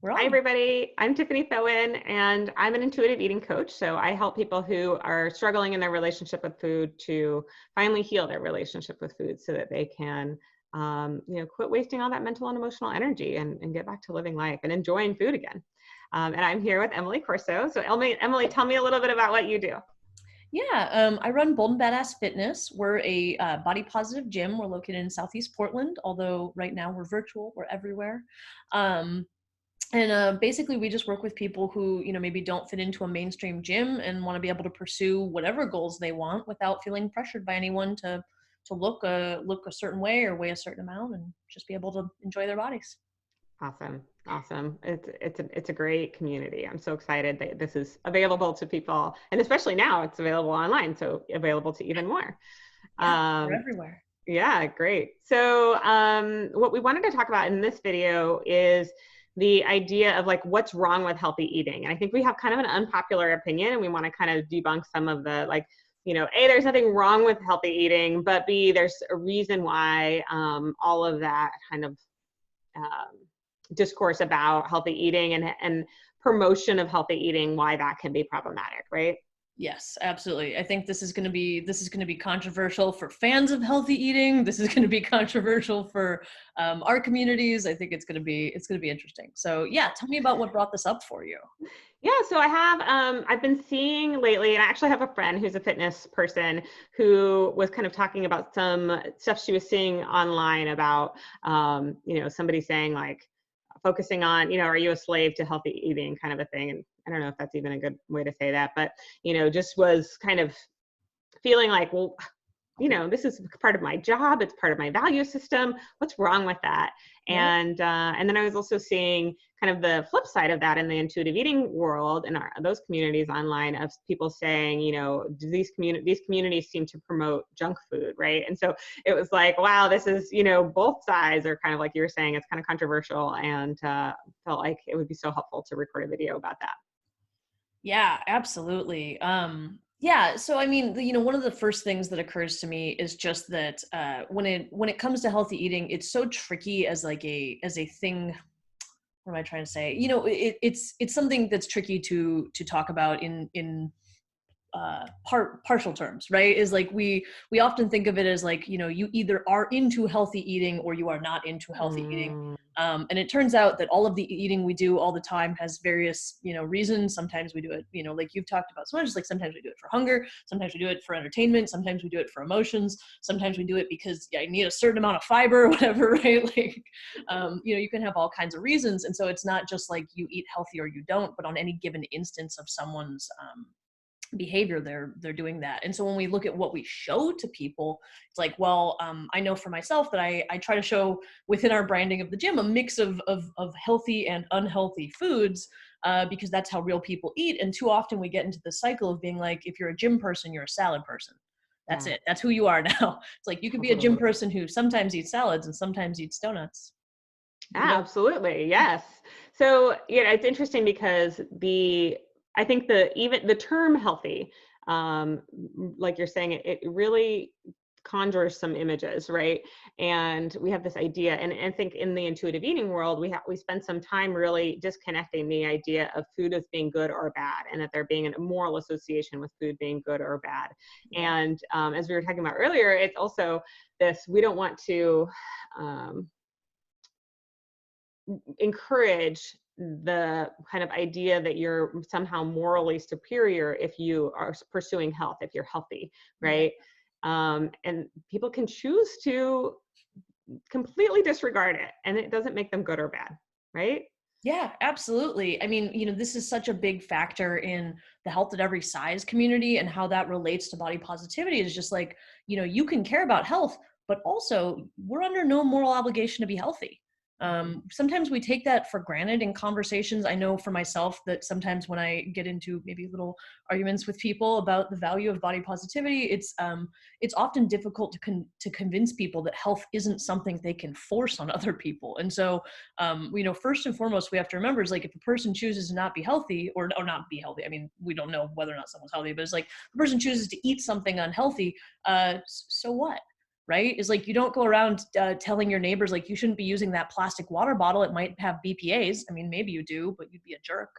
We're Hi, on. everybody. I'm Tiffany Thoen, and I'm an intuitive eating coach. So I help people who are struggling in their relationship with food to finally heal their relationship with food so that they can, quit wasting all that mental and emotional energy and get back to living life and enjoying food again. And I'm here with Emily Corso. So Emily, tell me a little bit about what you do. Yeah, I run Bold and Badass Fitness. We're a body positive gym. We're located in Southeast Portland, although right now we're virtual. We're everywhere. Um, and basically, we just work with people who, maybe don't fit into a mainstream gym and want to be able to pursue whatever goals they want without feeling pressured by anyone to look a certain way or weigh a certain amount and just be able to enjoy their bodies. Awesome. Awesome. It's a great community. I'm so excited that this is available to people, and especially now it's available online, so available to even more. Yeah, we're Um, everywhere. yeah, great. So what we wanted to talk about in this video is the idea of like what's wrong with healthy eating. And I think we have kind of an unpopular opinion, and we want to kind of debunk some of the like, A, there's nothing wrong with healthy eating, but B, there's a reason why all of that kind of um, discourse about healthy eating and promotion of healthy eating, why that can be problematic, right? Yes, absolutely. I think this is going to be controversial for fans of healthy eating. This is going to be controversial for our communities. I think it's going to be interesting. So yeah, tell me about what brought this up for you. Yeah, so I've been seeing lately, and I actually have a friend who's a fitness person who was kind of talking about some stuff she was seeing online about, somebody saying like, focusing on, are you a slave to healthy eating kind of a thing. And I don't know if that's even a good way to say that, but, just was kind of feeling like, well, this is part of my job. It's part of my value system. What's wrong with that? Right? And then I was also seeing kind of the flip side of that in the intuitive eating world and those communities online of people saying, these communities seem to promote junk food, right? And so it was like, wow, this is, both sides are kind of like you were saying, it's kind of controversial, and felt like it would be so helpful to record a video about that. Yeah, absolutely. Yeah, so I mean, one of the first things that occurs to me is just that when it comes to healthy eating, it's so tricky as like a thing. What am I trying to say? It's something that's tricky to talk about in partial terms, right? Is like we often think of it as like, you either are into healthy eating or you are not into healthy eating. Mm, And it turns out that all of the eating we do all the time has various, reasons. Sometimes we do it, like you've talked about so much, like sometimes we do it for hunger, sometimes we do it for entertainment, sometimes we do it for emotions, sometimes we do it because I need a certain amount of fiber or whatever, right? Like, you can have all kinds of reasons. And so it's not just like you eat healthy or you don't, but on any given instance of someone's behavior, they're doing that. And so when we look at what we show to people, it's like, well, I know for myself that I try to show within our branding of the gym a mix of healthy and unhealthy foods, because that's how real people eat. And too often we get into the cycle of being like, if you're a gym person, you're a salad person. That's yeah, it, that's who you are now. It's like you could be a gym totally. person who sometimes eats salads and sometimes eats donuts. You Yeah, know. absolutely. Yes. So, it's interesting because I think even the term healthy, like you're saying, it really conjures some images, right? And we have this idea, and I think in the intuitive eating world, we spend some time really disconnecting the idea of food as being good or bad, and that there being a moral association with food being good or bad. Yeah. And as we were talking about earlier, it's also this: we don't want to um, encourage the kind of idea that you're somehow morally superior if you are pursuing health, if you're healthy, Yeah. right? And people can choose to completely disregard it, and it doesn't make them good or bad, right? Yeah, absolutely. I mean, this is such a big factor in the health at every size community, and how that relates to body positivity is just like, you can care about health, but also we're under no moral obligation to be healthy. Sometimes we take that for granted in conversations. I know for myself that sometimes when I get into maybe little arguments with people about the value of body positivity, it's often difficult to convince people that health isn't something they can force on other people. And so first and foremost, we have to remember is like, if a person chooses to not be healthy or not be healthy, I mean, we don't know whether or not someone's healthy, but it's like the person chooses to eat something unhealthy. So what? right? Is like, you don't go around telling your neighbors, like, you shouldn't be using that plastic water bottle. It might have BPAs. I mean, maybe you do, but you'd be a jerk,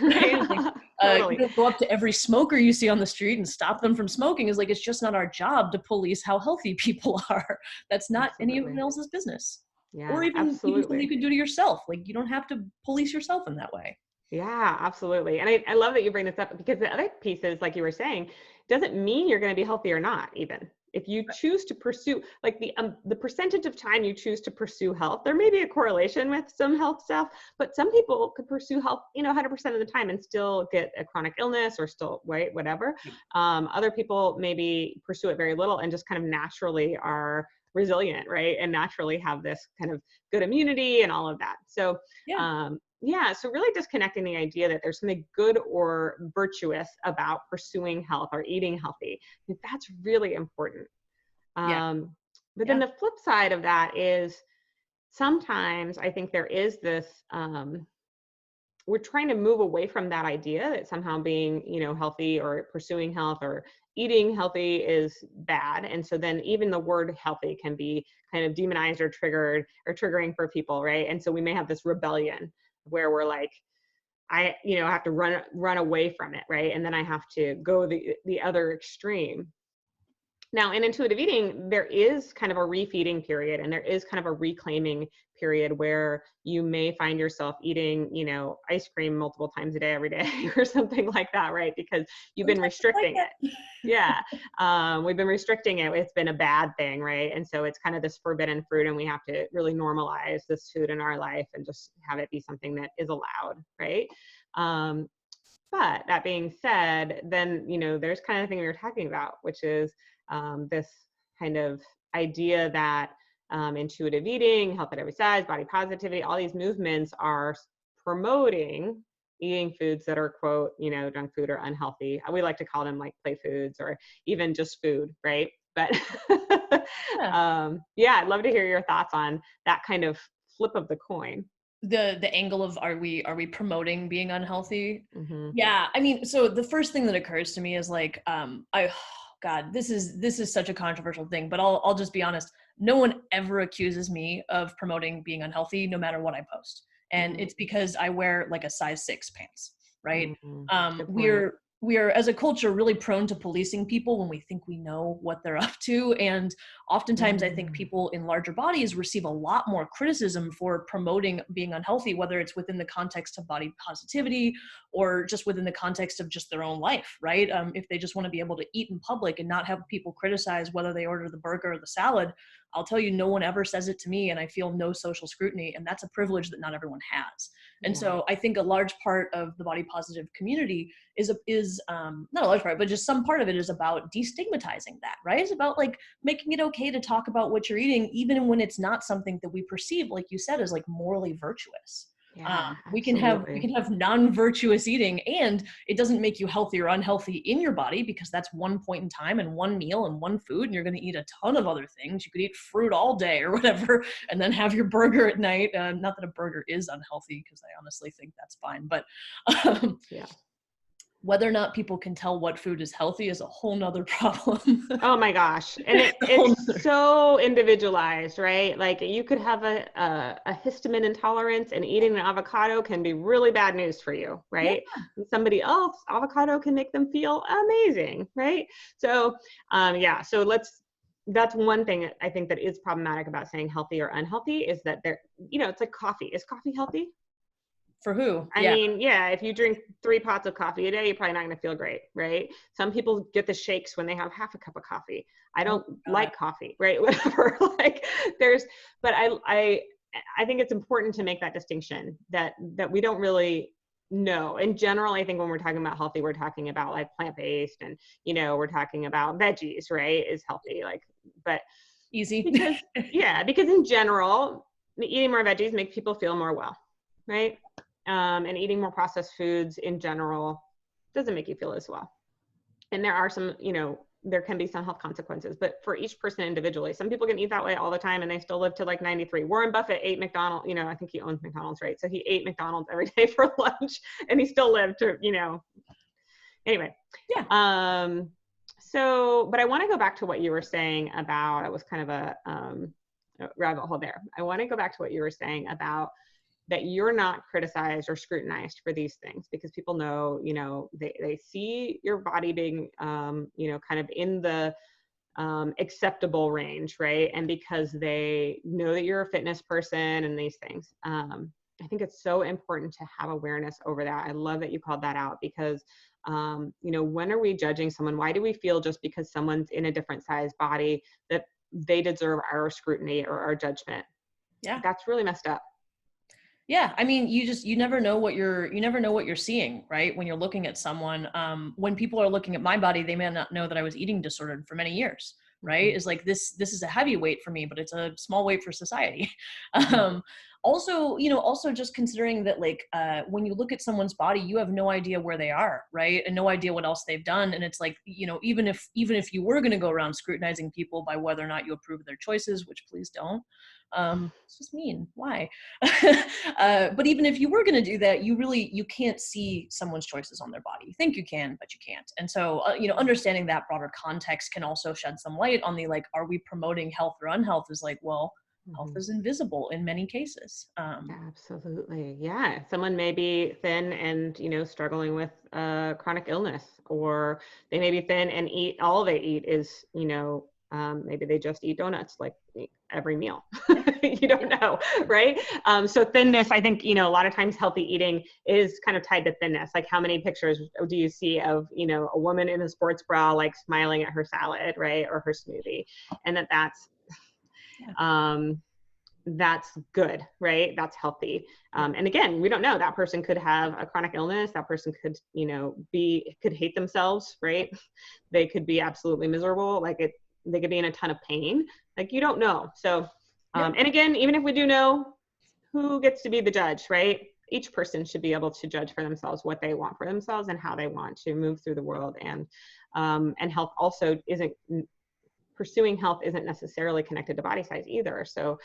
right? Like, Totally. you don't go up to every smoker you see on the street and stop them from smoking. Is like, it's just not our job to police how healthy people are. That's not anyone Absolutely. else's business. Yeah, Or even something you absolutely. could do to yourself. Like, you don't have to police yourself in that way. Yeah, absolutely. And I love that you bring this up, because the other piece is, like you were saying, doesn't mean you're going to be healthy or not, even. If you choose to pursue, like the percentage of time you choose to pursue health, there may be a correlation with some health stuff, but some people could pursue health, 100% of the time and still get a chronic illness or still, right, whatever. Other people maybe pursue it very little and just kind of naturally are resilient, right? And naturally have this kind of good immunity and all of that. So, Yeah. yeah, so really disconnecting the idea that there's something good or virtuous about pursuing health or eating healthy. That's really important. Yeah. But then Yeah. the flip side of that is, sometimes I think there is this, we're trying to move away from that idea that somehow being, healthy or pursuing health or eating healthy is bad. And so then even the word healthy can be kind of demonized or triggered or triggering for people, right? And so we may have this rebellion where we're like, I have to run away from it, right? And then I have to go the other extreme. Now, in intuitive eating, there is kind of a refeeding period, and there is kind of a reclaiming period where you may find yourself eating, ice cream multiple times a day, every day, or something like that, right? Because you've been Sometimes it's like restricting it. Yeah. We've been restricting it. It's been a bad thing, right? And so it's kind of this forbidden fruit, and we have to really normalize this food in our life and just have it be something that is allowed, right? But that being said, then, there's kind of the thing we were talking about, which is this kind of idea that intuitive eating, health at every size, body positivity, all these movements are promoting eating foods that are, quote, junk food or unhealthy. We like to call them like play foods or even just food, right? But yeah, I'd love to hear your thoughts on that kind of flip of the coin. The angle of, are we promoting being unhealthy? Mm-hmm. Yeah. I mean, so the first thing that occurs to me is like, God, this is such a controversial thing, but I'll just be honest. No one ever accuses me of promoting being unhealthy, no matter what I post. And it's because I wear like a size 6 pants, right? Mm-hmm. Good point. We are as a culture really prone to policing people when we think we know what they're up to. And oftentimes I think people in larger bodies receive a lot more criticism for promoting being unhealthy, whether it's within the context of body positivity or just within the context of just their own life, right? If they just want to be able to eat in public and not have people criticize whether they order the burger or the salad, I'll tell you, no one ever says it to me, and I feel no social scrutiny, and that's a privilege that not everyone has. And so I think a large part of the body positive community is not a large part, but just some part of it is about destigmatizing that, right? It's about like making it okay to talk about what you're eating, even when it's not something that we perceive, like you said, as like morally virtuous. Yeah, We can have absolutely. non-virtuous eating, and it doesn't make you healthy or unhealthy in your body, because that's one point in time and one meal and one food, and you're going to eat a ton of other things. You could eat fruit all day or whatever, and then have your burger at night. Not that a burger is unhealthy, because I honestly think that's fine, but Yeah. whether or not people can tell what food is healthy is a whole nother problem. Oh my gosh. And A whole it's nother. so individualized, right? Like you could have a histamine intolerance, and eating an avocado can be really bad news for you, Yeah. right? And somebody else, avocado can make them feel amazing, right? So, yeah, so that's one thing I think that is problematic about saying healthy or unhealthy, is that it's like coffee. Is coffee healthy? For who? I Yeah. mean, yeah, if you drink 3 pots of coffee a day, you're probably not going to feel great, right? Some people get the shakes when they have half a cup of coffee. I Oh don't my God. like coffee, right? Whatever. But I think it's important to make that distinction that we don't really know. In general, I think when we're talking about healthy, we're talking about like plant-based, and, we're talking about veggies, right? Is healthy, but Easy. because in general, eating more veggies makes people feel more well, right? And eating more processed foods in general doesn't make you feel as well. And there are some, there can be some health consequences, but for each person individually, some people can eat that way all the time and they still live to like 93. Warren Buffett ate McDonald's, I think he owns McDonald's, right? So he ate McDonald's every day for lunch, and he still lived to, anyway. Yeah. So, but I want to go back to what you were saying about, it was kind of a rabbit hole there. I want to go back to what you were saying about that you're not criticized or scrutinized for these things because people know, they see your body being, kind of in the acceptable range, right? And because they know that you're a fitness person and these things. I think it's so important to have awareness over that. I love that you called that out because, when are we judging someone? Why do we feel just because someone's in a different size body that they deserve our scrutiny or our judgment? Yeah. That's really messed up. Yeah. I mean, you never know what you're seeing, right? When you're looking at someone, when people are looking at my body, they may not know that I was eating disordered for many years, right? Mm-hmm. Is like, this is a heavy weight for me, but it's a small weight for society. Mm-hmm. Also just considering that like, when you look at someone's body, you have no idea where they are, right? And no idea what else they've done. And it's like, even if you were going to go around scrutinizing people by whether or not you approve of their choices, which please don't, it's just mean. Why? But even if you were going to do that, you can't see someone's choices on their body. You think you can, but you can't. And so, understanding that broader context can also shed some light on the, like, are we promoting health or unhealth is like, well, health Mm-hmm. is invisible in many cases. Absolutely. Yeah. Someone may be thin and, struggling with chronic illness, or they may be thin and all they eat is, maybe they just eat donuts like every meal. You don't know, right? So thinness, I think, a lot of times healthy eating is kind of tied to thinness. Like how many pictures do you see of, a woman in a sports bra, like smiling at her salad, right? Or her smoothie. And that's good, right? That's healthy. And again, we don't know, that person could have a chronic illness. That person could, could hate themselves, right? They could be absolutely miserable. They could be in a ton of pain. Like, you don't know. So, and again, even if we do know, who gets to be the judge, right? Each person should be able to judge for themselves what they want for themselves and how they want to move through the world. And health also pursuing health isn't necessarily connected to body size either. So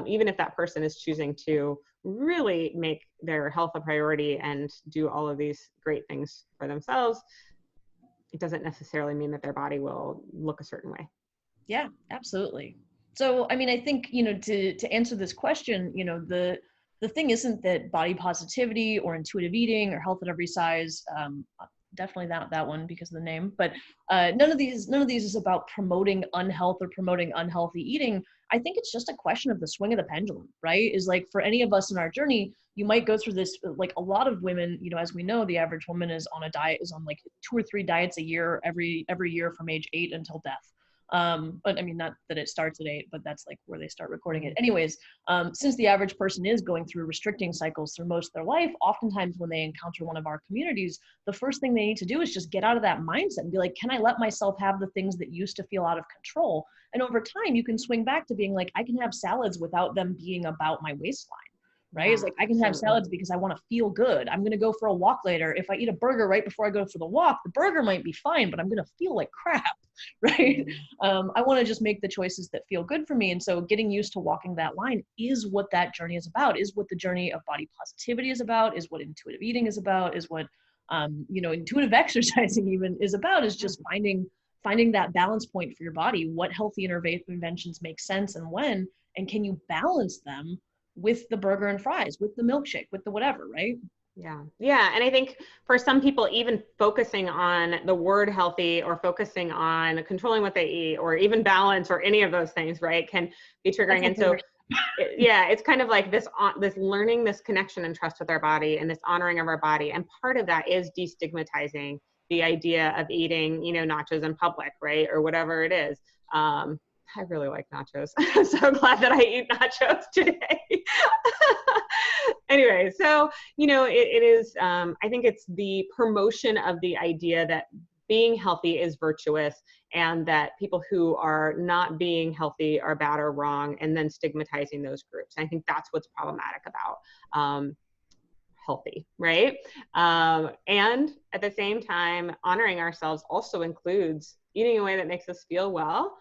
even if that person is choosing to really make their health a priority and do all of these great things for themselves, it doesn't necessarily mean that their body will look a certain way. Yeah, absolutely. So, I mean, I think, to answer this question, the thing isn't that body positivity or intuitive eating or health at every size, definitely that one because of the name, but none of these is about promoting unhealth or promoting unhealthy eating. I think it's just a question of the swing of the pendulum, right? Is like, for any of us in our journey, you might go through this, like a lot of women, as we know, the average woman is on like 2 or 3 diets a year, every year from age 8 until death. But I mean, not that it starts at 8, but that's like where they start recording it. Anyways, since the average person is going through restricting cycles through most of their life, oftentimes when they encounter one of our communities, the first thing they need to do is just get out of that mindset and be like, can I let myself have the things that used to feel out of control? And over time, you can swing back to being like, I can have salads without them being about my waistline. Right? It's like, I can have salads because I want to feel good. I'm going to go for a walk later. If I eat a burger right before I go for the walk, the burger might be fine, but I'm going to feel like crap. Right? I want to just make the choices that feel good for me. And so getting used to walking that line is what that journey is about, is what the journey of body positivity is about, is what intuitive eating is about, is what, intuitive exercising even is about, is just finding that balance point for your body. What healthy interventions make sense and when, and can you balance them with the burger and fries, with the milkshake, with the whatever, right? Yeah. Yeah. And I think for some people, even focusing on the word healthy or focusing on controlling what they eat or even balance or any of those things, right, can be triggering. And so, it's kind of like this learning this connection and trust with our body and this honoring of our body. And part of that is destigmatizing the idea of eating, nachos in public, right? Or whatever it is. I really like nachos. I'm so glad that I eat nachos today. Anyway, so, it is, I think it's the promotion of the idea that being healthy is virtuous and that people who are not being healthy are bad or wrong, and then stigmatizing those groups. I think that's what's problematic about healthy, right? And at the same time, honoring ourselves also includes eating in a way that makes us feel well.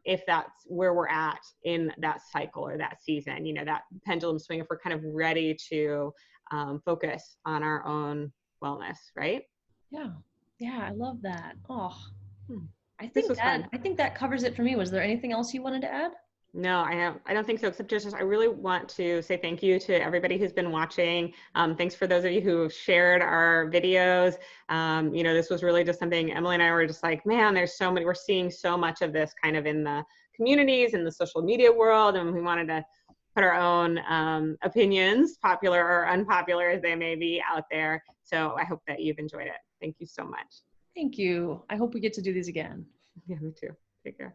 If that's where we're at in that cycle or that season, that pendulum swing, if we're kind of ready to focus on our own wellness, right? Yeah. Yeah, I love that. Oh, I This think was fun. that covers it for me. Was there anything else you wanted to add? No, I don't think so, except just I really want to say thank you to everybody who's been watching. Thanks for those of you who shared our videos. This was really just something Emily and I were just like, man, there's so many, we're seeing so much of this kind of in the communities, in the social media world, and we wanted to put our own opinions, popular or unpopular as they may be, out there. So I hope that you've enjoyed it. Thank you so much. Thank you. I hope we get to do these again. Yeah, me too. Take care.